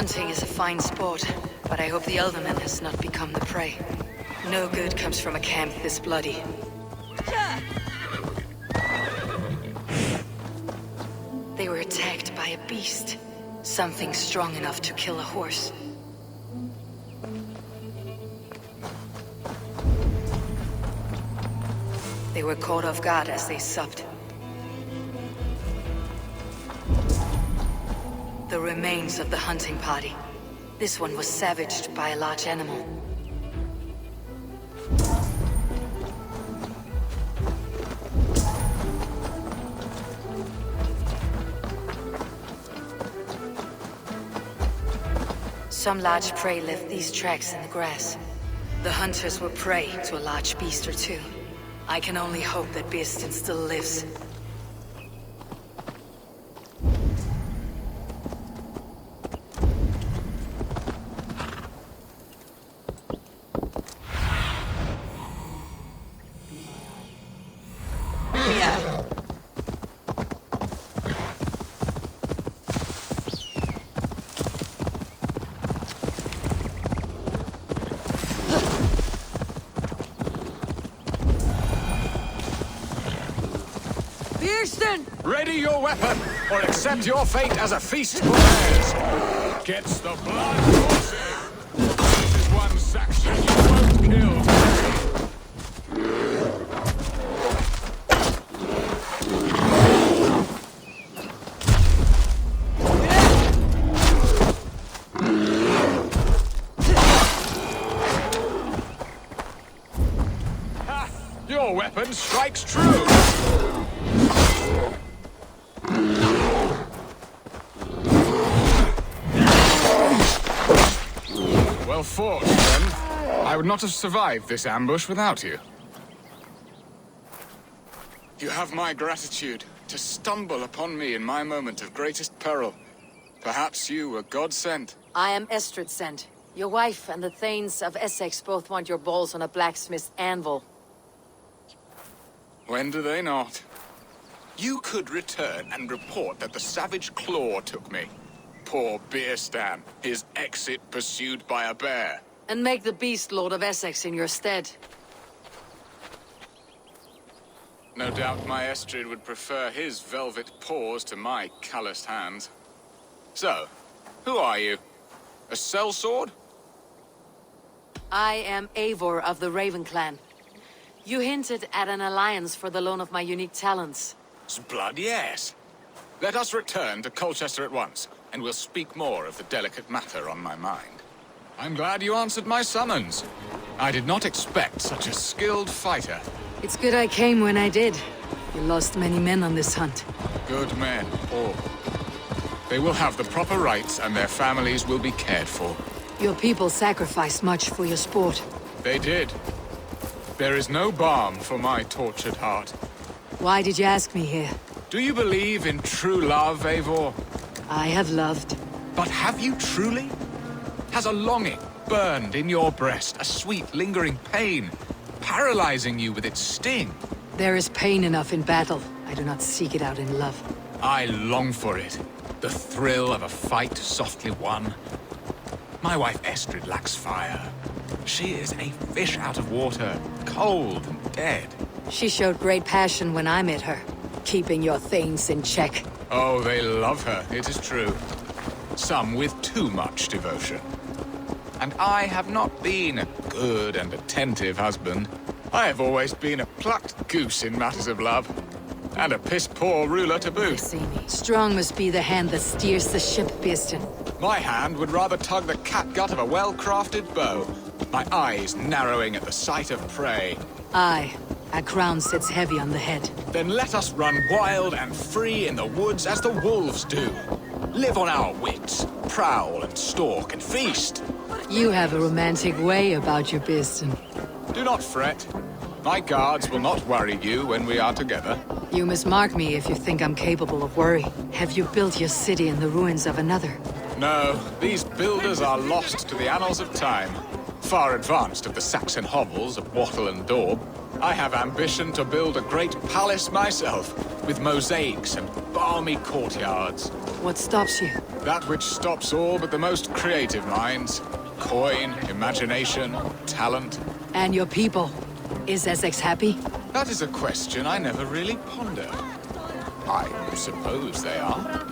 Hunting is a fine sport, but I hope the Elderman has not become the prey. No good comes from a camp this bloody. They were attacked by a beast. Something strong enough to kill a horse. They were caught off guard as they supped. The remains of the hunting party. This one was savaged by a large animal. Some large prey left these tracks in the grass. The hunters were prey to a large beast or two. I can only hope that Birsten still lives. Ready your weapon, or accept your fate as a feast for bears. Gets the blood coursing. This is one section you won't kill. Ha! Your weapon strikes true. Well fought, friend. I would not have survived this ambush without you. You have my gratitude to stumble upon me in my moment of greatest peril. Perhaps you were God-sent. I am Estrid sent. Your wife and the Thanes of Essex both want your balls on a blacksmith's anvil. When do they not? You could return and report that the savage claw took me. Poor Birsten, his exit pursued by a bear. And make the beast Lord of Essex in your stead. No doubt my Estrid would prefer his velvet paws to my calloused hands. So, who are you? A sellsword? I am Eivor of the Raven clan. You hinted at an alliance for the loan of my unique talents. Blood, yes. Let us return to Colchester at once, and we'll speak more of the delicate matter on my mind. I'm glad you answered my summons. I did not expect such a skilled fighter. It's good I came when I did. You lost many men on this hunt. Good men, all. They will have the proper rights, and their families will be cared for. Your people sacrificed much for your sport. They did. There is no balm for my tortured heart. Why did you ask me here? Do you believe in true love, Eivor? I have loved. But have you truly? Has a longing burned in your breast, a sweet, lingering pain, paralyzing you with its sting? There is pain enough in battle. I do not seek it out in love. I long for it. The thrill of a fight softly won. My wife Estrid lacks fire. She is a fish out of water, cold and dead. She showed great passion when I met her, keeping your Thanes in check. Oh, they love her, it is true. Some with too much devotion. And I have not been a good and attentive husband. I have always been a plucked goose in matters of love. And a piss-poor ruler to boot. See me. Strong must be the hand that steers the ship, Birsten. My hand would rather tug the catgut of a well-crafted bow. My eyes narrowing at the sight of prey. Aye. A crown sits heavy on the head. Then let us run wild and free in the woods as the wolves do. Live on our wits, prowl and stalk and feast. You have a romantic way about you, Birsten. Do not fret. My guards will not worry you when we are together. You must mark me if you think I'm capable of worry. Have you built your city in the ruins of another? No, these builders are lost to the annals of time. Far advanced of the Saxon hovels of Wattle and Daub. I have ambition to build a great palace myself, with mosaics and balmy courtyards. What stops you? That which stops all but the most creative minds. Coin, imagination, talent. And your people. Is Essex happy? That is a question I never really pondered. I suppose they are.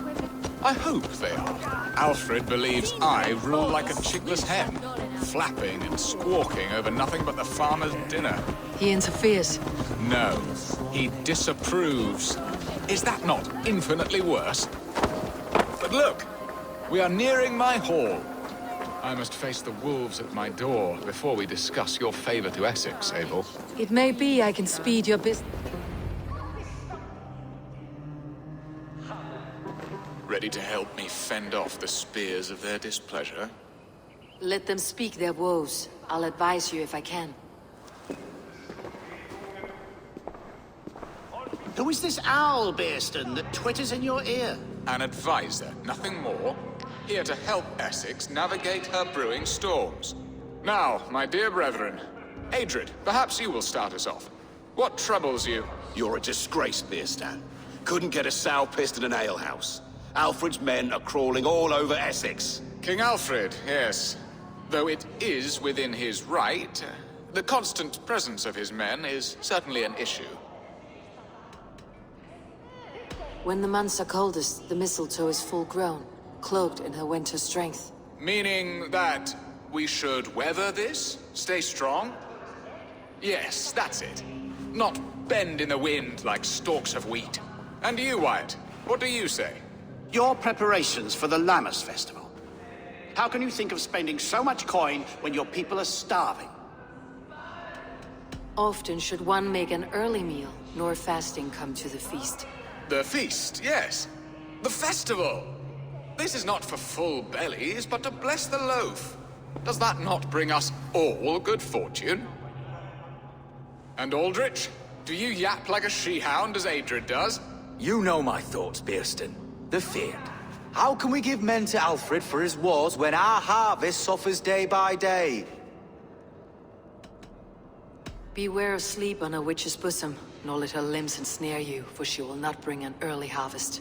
I hope they are. Alfred believes I rule like a chickless hen, flapping and squawking over nothing but the farmer's dinner. He interferes. No, he disapproves. Is that not infinitely worse? But look, we are nearing my hall. I must face the wolves at my door before we discuss your favor to Essex, Abel. It may be I can speed your business. Ready to help me fend off the spears of their displeasure? Let them speak their woes. I'll advise you if I can. Who is this owl, Bearston, that twitters in your ear? An advisor, nothing more. Here to help Essex navigate her brewing storms. Now, my dear brethren, Adrid, perhaps you will start us off. What troubles you? You're a disgrace, Beerstan. Couldn't get a sow pissed in an alehouse. Alfred's men are crawling all over Essex. King Alfred, yes. Though it is within his right, the constant presence of his men is certainly an issue. When the months are coldest, the mistletoe is full grown, cloaked in her winter strength. Meaning that we should weather this? Stay strong? Yes, that's it. Not bend in the wind like stalks of wheat. And you, Wyatt, what do you say? Your preparations for the Lammas festival. How can you think of spending so much coin when your people are starving? Often should one make an early meal, nor fasting come to the feast. The feast, yes. The festival! This is not for full bellies, but to bless the loaf. Does that not bring us all good fortune? And Aldrich, do you yap like a she-hound as Adrid does? You know my thoughts, Bearston. The feared. How can we give men to Alfred for his wars when our harvest suffers day by day? Beware of sleep on a witch's bosom, nor let her limbs ensnare you, for she will not bring an early harvest.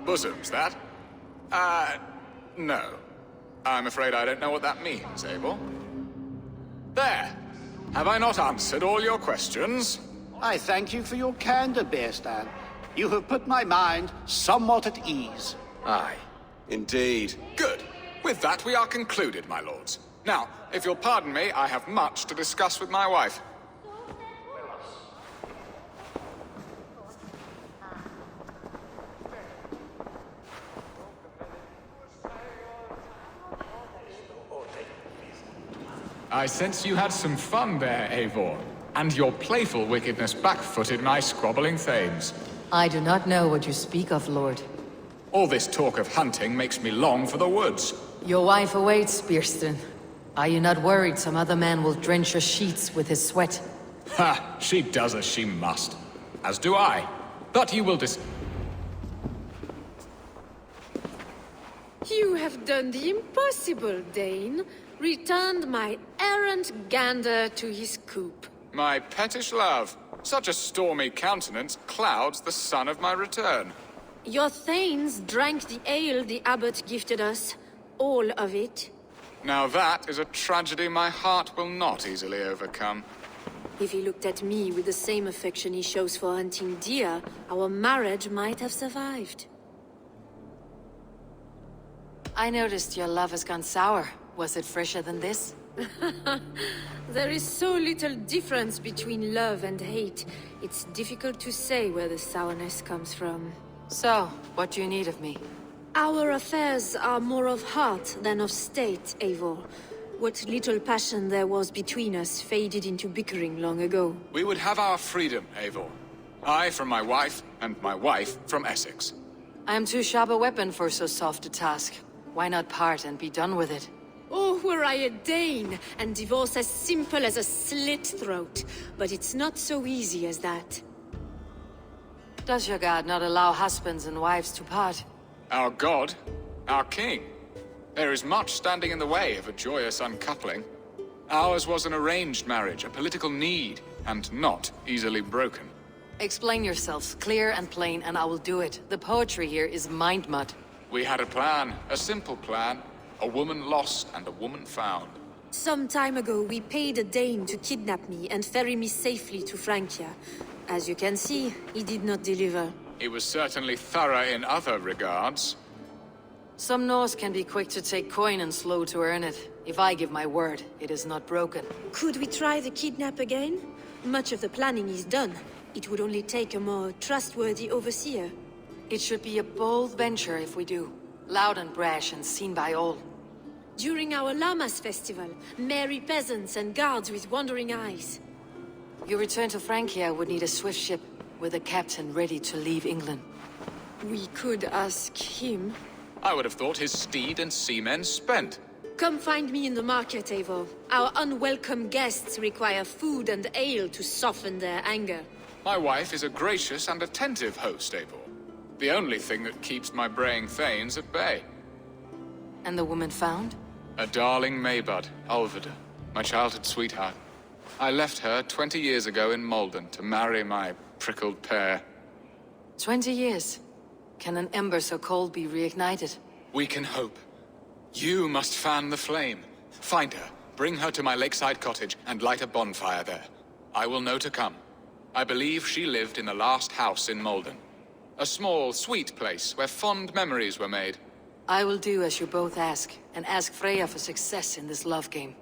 Bosoms, that? No. I'm afraid I don't know what that means, Abel. There! Have I not answered all your questions? I thank you for your candor, Bearstan. You have put my mind somewhat at ease. Aye, indeed. Good. With that, we are concluded, my lords. Now, if you'll pardon me, I have much to discuss with my wife. I sense you had some fun there, Eivor. And your playful wickedness backfooted my squabbling thanes. I do not know what you speak of, Lord. All this talk of hunting makes me long for the woods. Your wife awaits, Bearston. Are you not worried some other man will drench your sheets with his sweat? Ha! She does as she must. As do I. But you will You have done the impossible, Dane. Returned my errant gander to his coop. My pettish love. Such a stormy countenance clouds the sun of my return. Your thanes drank the ale the abbot gifted us. All of it. Now that is a tragedy my heart will not easily overcome. If he looked at me with the same affection he shows for hunting deer, our marriage might have survived. I noticed your love has gone sour. Was it fresher than this? There is so little difference between love and hate. It's difficult to say where the sourness comes from. So, what do you need of me? Our affairs are more of heart than of state, Eivor. What little passion there was between us faded into bickering long ago. We would have our freedom, Eivor. I from my wife, and my wife from Essex. I am too sharp a weapon for so soft a task. Why not part and be done with it? Oh, were I a Dane, and divorce as simple as a slit throat. But it's not so easy as that. Does your god not allow husbands and wives to part? Our god? Our king? There is much standing in the way of a joyous uncoupling. Ours was an arranged marriage, a political need, and not easily broken. Explain yourselves, clear and plain, and I will do it. The poetry here is mind mud. We had a plan, a simple plan. A woman lost and a woman found. Some time ago, we paid a Dane to kidnap me and ferry me safely to Francia. As you can see, he did not deliver. He was certainly thorough in other regards. Some Norse can be quick to take coin and slow to earn it. If I give my word, it is not broken. Could we try the kidnap again? Much of the planning is done. It would only take a more trustworthy overseer. It should be a bold venture if we do. Loud and brash and seen by all. During our Llamas festival, merry peasants and guards with wandering eyes. Your return to Francia would need a swift ship, with a captain ready to leave England. We could ask him. I would have thought his steed and seamen spent. Come find me in the market, Eivor. Our unwelcome guests require food and ale to soften their anger. My wife is a gracious and attentive host, Eivor. The only thing that keeps my braying thanes at bay. And the woman found? A darling Maybud, Alvida, my childhood sweetheart. I left her 20 years ago in Malden to marry my prickled pear. 20 years. Can an ember so cold be reignited? We can hope. You must fan the flame. Find her, bring her to my lakeside cottage, and light a bonfire there. I will know to come. I believe she lived in the last house in Malden. A small, sweet place where fond memories were made. I will do as you both ask, and ask Freya for success in this love game.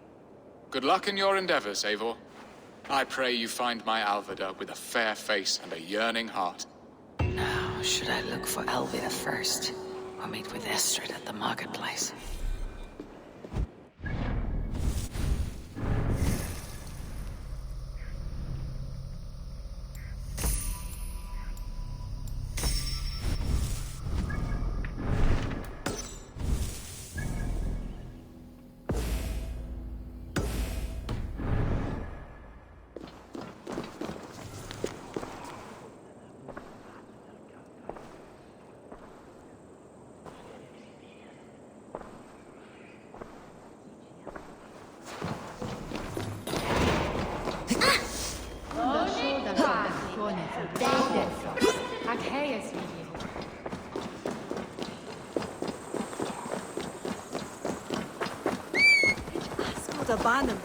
Good luck in your endeavors, Eivor. I pray you find my Alvida with a fair face and a yearning heart. Now, should I look for Alvida first, or meet with Estrid at the marketplace? Bannem.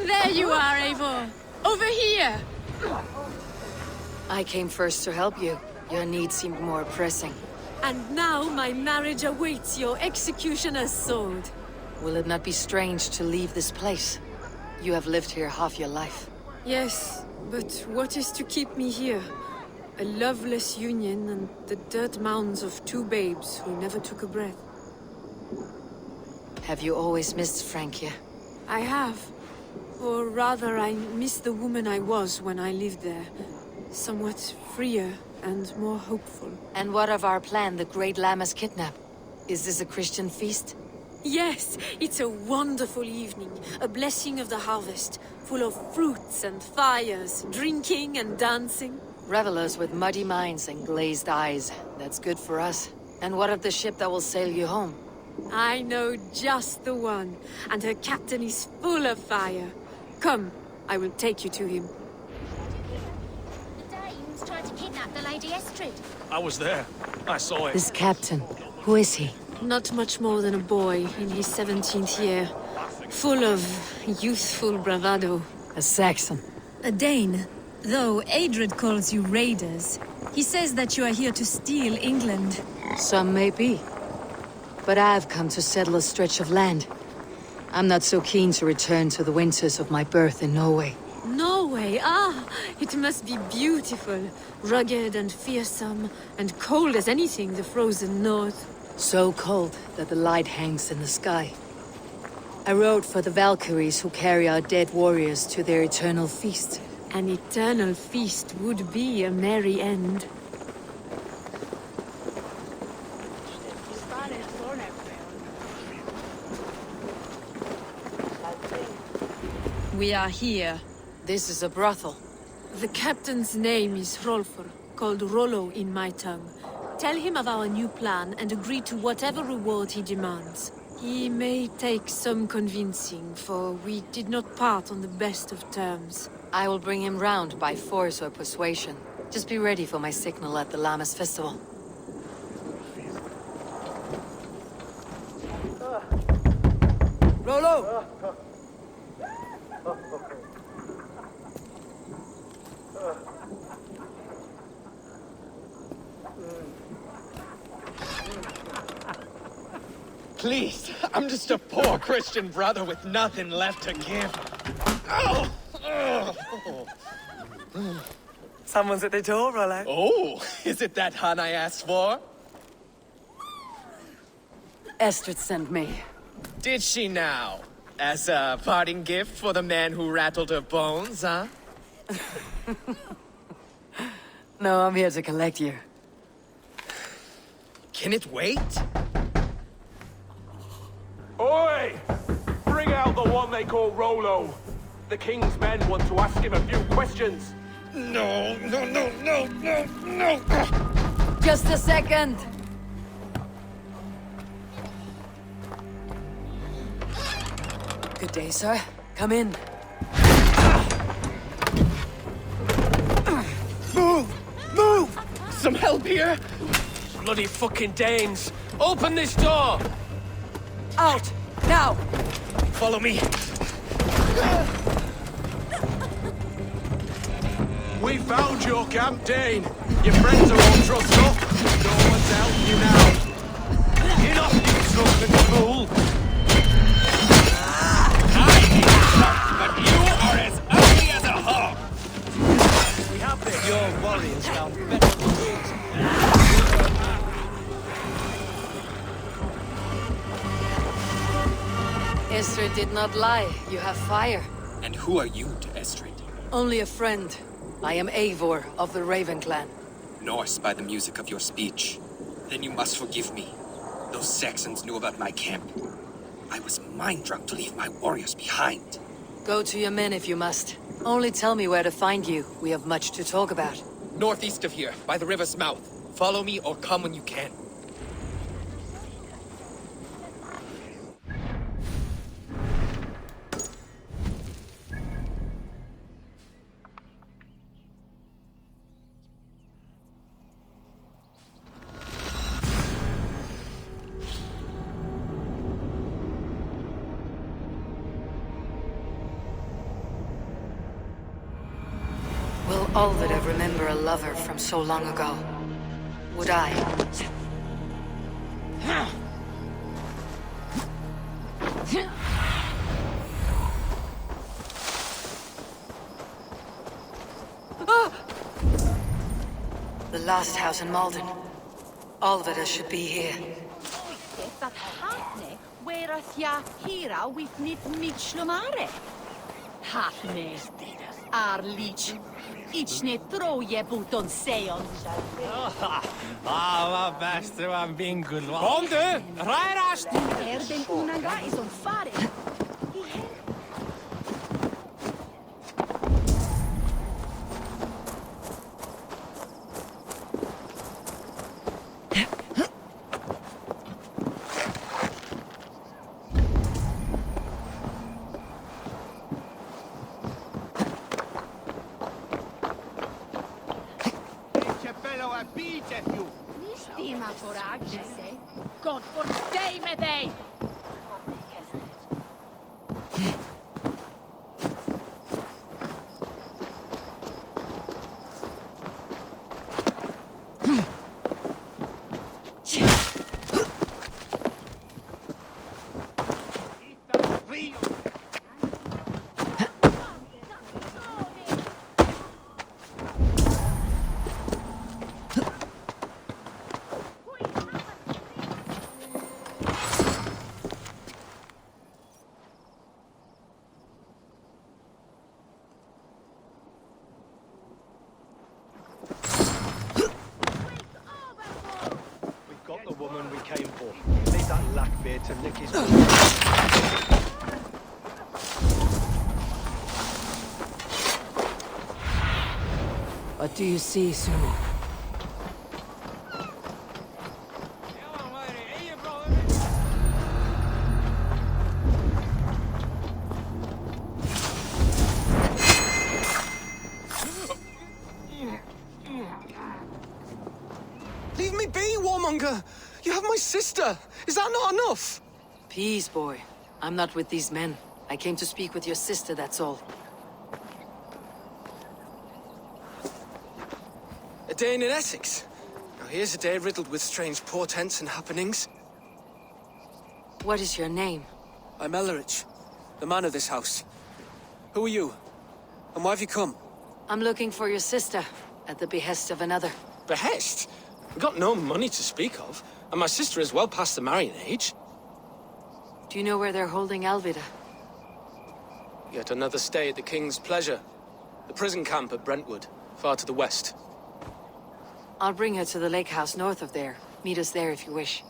There you are, Eivor! Over here! I came first to help you. Your need seemed more pressing. And now my marriage awaits your executioner's sword. Will it not be strange to leave this place? You have lived here half your life. Yes, but what is to keep me here? A loveless union and the dirt mounds of two babes who never took a breath. Have you always missed Frankia? I have. Or rather, I miss the woman I was when I lived there. Somewhat freer and more hopeful. And what of our plan, the Great Lammas kidnap? Is this a Christian feast? Yes, it's a wonderful evening. A blessing of the harvest, full of fruits and fires, drinking and dancing. Revelers with muddy minds and glazed eyes. That's good for us. And what of the ship that will sail you home? I know just the one, and her captain is full of fire. Come, I will take you to him. The Danes tried to kidnap the Lady Estrid. I was there. I saw it. This captain, who is he? Not much more than a boy in his 17th year, full of youthful bravado. A Saxon. A Dane. Though Adred calls you raiders, he says that you are here to steal England. Some may be. But I've come to settle a stretch of land. I'm not so keen to return to the winters of my birth in Norway. Norway, ah! It must be beautiful. Rugged and fearsome, and cold as anything the frozen north. So cold that the light hangs in the sky. I rode for the Valkyries who carry our dead warriors to their eternal feast. An eternal feast would be a merry end. We are here. This is a brothel. The captain's name is Hrolfr, called Rollo in my tongue. Tell him of our new plan and agree to whatever reward he demands. He may take some convincing, for we did not part on the best of terms. I will bring him round by force or persuasion. Just be ready for my signal at the Lammas festival. Rollo! Please, I'm just a poor Christian brother with nothing left to give. Oh! Someone's at the door, Rollo. Oh, is it that hun I asked for? Estrid sent me. Did she now? As a parting gift for the man who rattled her bones, huh? No, I'm here to collect you. Can it wait? Oi! Bring out the one they call Rollo. The king's men want to ask him a few questions. No. Just a second! Good day, sir. Come in. Move! Some help here? Bloody fucking Danes! Open this door! Out! Now! Follow me. We found your camp, Dane. Your friends are all trussed up. No one's helping you now. Enough, you drunken fool! But you are as ugly as a hawk! We have this. Your warriors found better tools. Estrid did not lie. You have fire. And who are you to Estrid? Only a friend. I am Eivor of the Raven clan. Norse by the music of your speech. Then you must forgive me. Those Saxons knew about my camp. I was mind-drunk to leave my warriors behind. Go to your men if you must. Only tell me where to find you. We have much to talk about. Northeast of here, by the river's mouth. Follow me or come when you can. Will all that I remember a lover from so long ago? Would I? last house in Malden. Alvida should be here. Dat hatne, whereas ja hira with nit mitchlumare. Hatne, Arlich. Ichne troje buton seon. Vad bäst det var vingul. Kom du! Rärast! Den unanga is on fare. God forstay me dig! To lick his What do you see, Sumo? Leave me be, warmonger! You have my sister! Is that not enough? Peace, boy. I'm not with these men. I came to speak with your sister, that's all. A day in Essex. Now here's a day riddled with strange portents and happenings. What is your name? I'm Ellerich, the man of this house. Who are you? And why have you come? I'm looking for your sister, at the behest of another. Behest? We've got no money to speak of, and my sister is well past the marrying age. Do you know where they're holding Alvida? Yet another stay at the King's pleasure. The prison camp at Brentwood, far to the west. I'll bring her to the lake house north of there. Meet us there if you wish.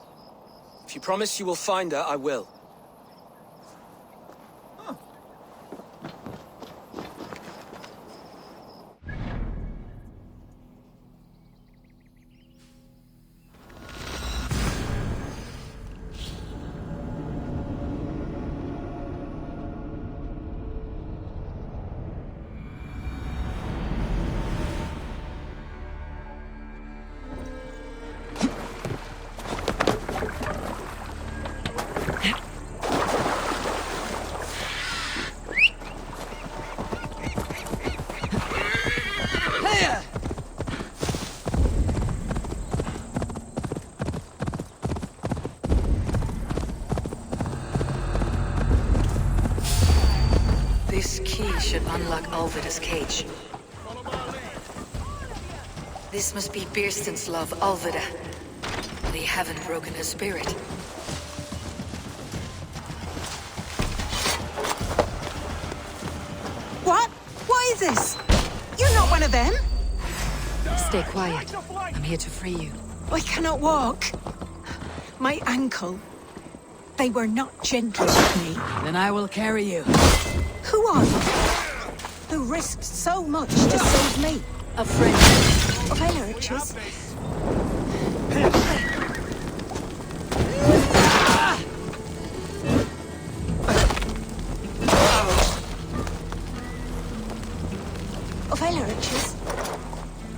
If you promise you will find her, I will. This key should unlock Alvida's cage. This must be Beerston's love, Alvida. They haven't broken her spirit. What? What is this? You're not one of them? Stay quiet. I'm here to free you. I cannot walk. My ankle. They were not gentle with me. Then I will carry you. Who are you? Who risked so much to save me? A friend. Of Elrich's. Of Elrich's?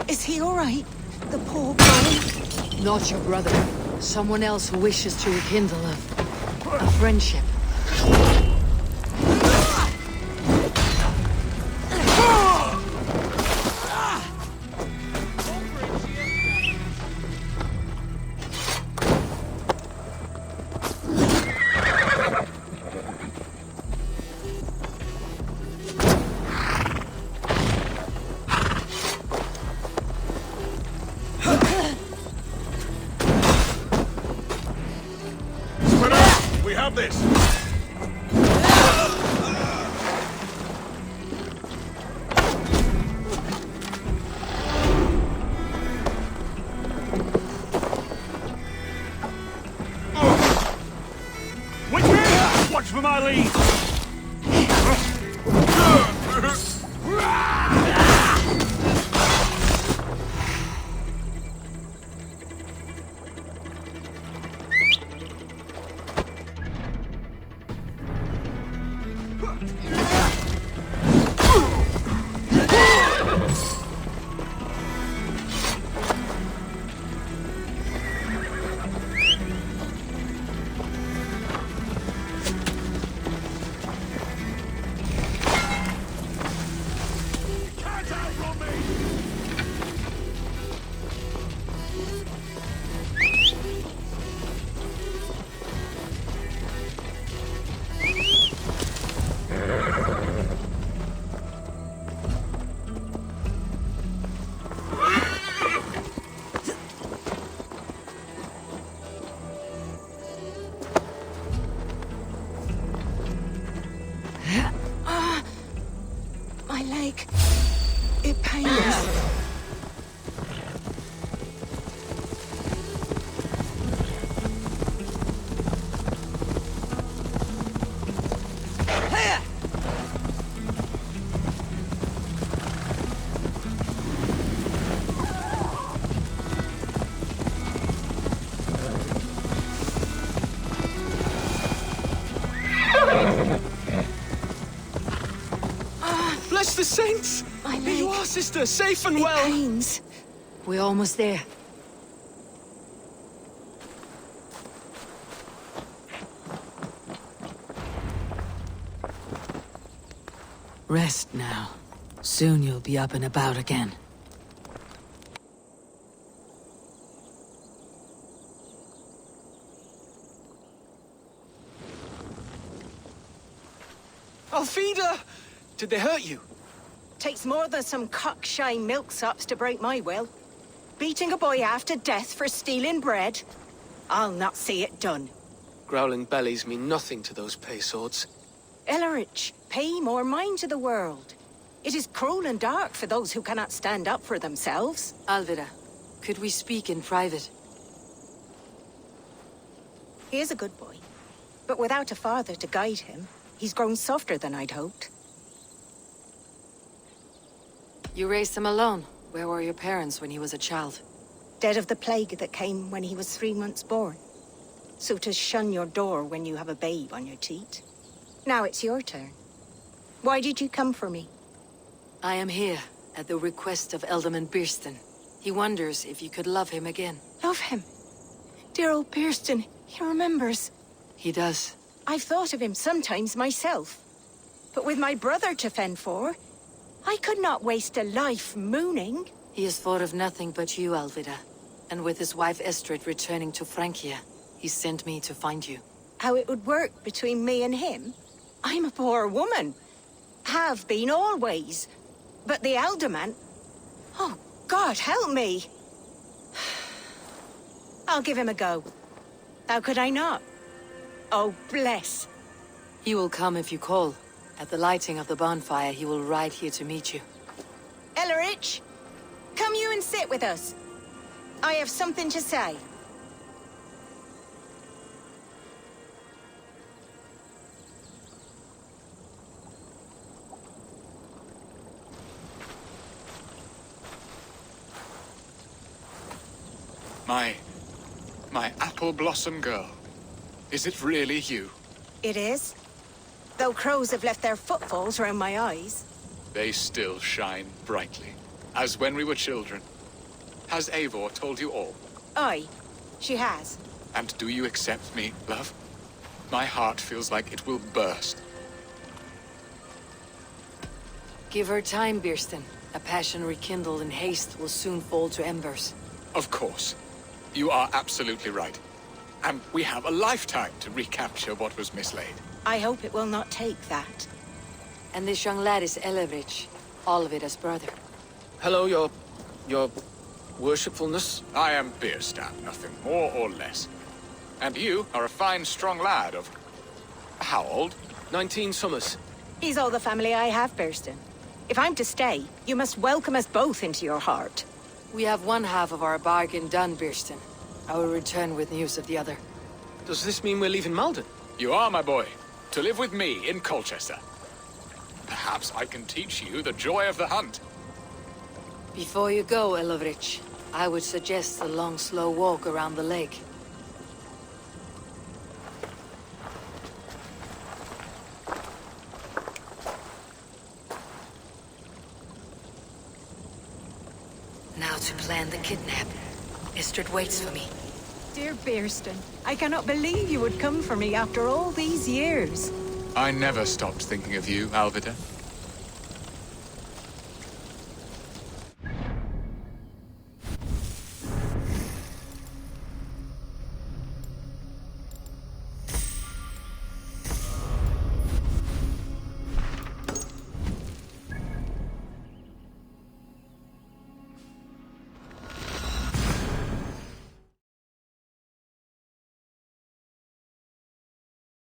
Is he all right? The poor boy? Not your brother. Someone else who wishes to rekindle a friendship. We have this! Watch for my lead! My leg. It pains. Bless the saints! My Here you leg. are, sister, safe and It well! pains. We're almost there. Rest now. Soon you'll be up and about again. Alfida! Did they hurt you? Takes more than some cockshy milksops to break my will. Beating a boy half to death for stealing bread? I'll not see it done. Growling bellies mean nothing to those pay swords. Ellerich, pay more mind to the world. It is cruel and dark for those who cannot stand up for themselves. Alvida, could we speak in private? He is a good boy, but without a father to guide him, he's grown softer than I'd hoped. You raised him alone. Where were your parents when he was a child? Dead of the plague that came when he was 3 months born. So to shun your door when you have a babe on your teat. Now it's your turn. Why did you come for me? I am here at the request of Alderman Birston. He wonders if you could love him again. Love him. Dear old Birston, he remembers. He does. I've thought of him sometimes myself. But with my brother to fend for, I could not waste a life mooning. He has thought of nothing but you, Alvida. And with his wife Estrid returning to Francia, he sent me to find you. How it would work between me and him? I'm a poor woman. Have been always. But the alderman... Oh, God, help me. I'll give him a go. How could I not? Oh, bless. He will come if you call. At the lighting of the bonfire, he will ride here to meet you. Ellerich, come you and sit with us. I have something to say. My apple blossom girl. Is it really you? It is. Though crows have left their footfalls round my eyes. They still shine brightly, as when we were children. Has Eivor told you all? Aye, she has. And do you accept me, love? My heart feels like it will burst. Give her time, Birston. A passion rekindled in haste will soon fall to embers. Of course. You are absolutely right. And we have a lifetime to recapture what was mislaid. I hope it will not take that. And this young lad is Ellerich, Alvida's brother. Hello, your worshipfulness. I am Birstan, nothing more or less. And you are a fine, strong lad of How old? 19 summers. He's all the family I have, Burston. If I'm to stay, you must welcome us both into your heart. We have one half of our bargain done, Burston. I will return with news of the other. Does this mean we're leaving Malden? You are, my boy. To live with me in Colchester. Perhaps I can teach you the joy of the hunt. Before you go, Elovrich, I would suggest a long, slow walk around the lake. Now to plan the kidnap. Istrid waits for me. Dear Burston, I cannot believe you would come for me after all these years. I never stopped thinking of you, Alvida.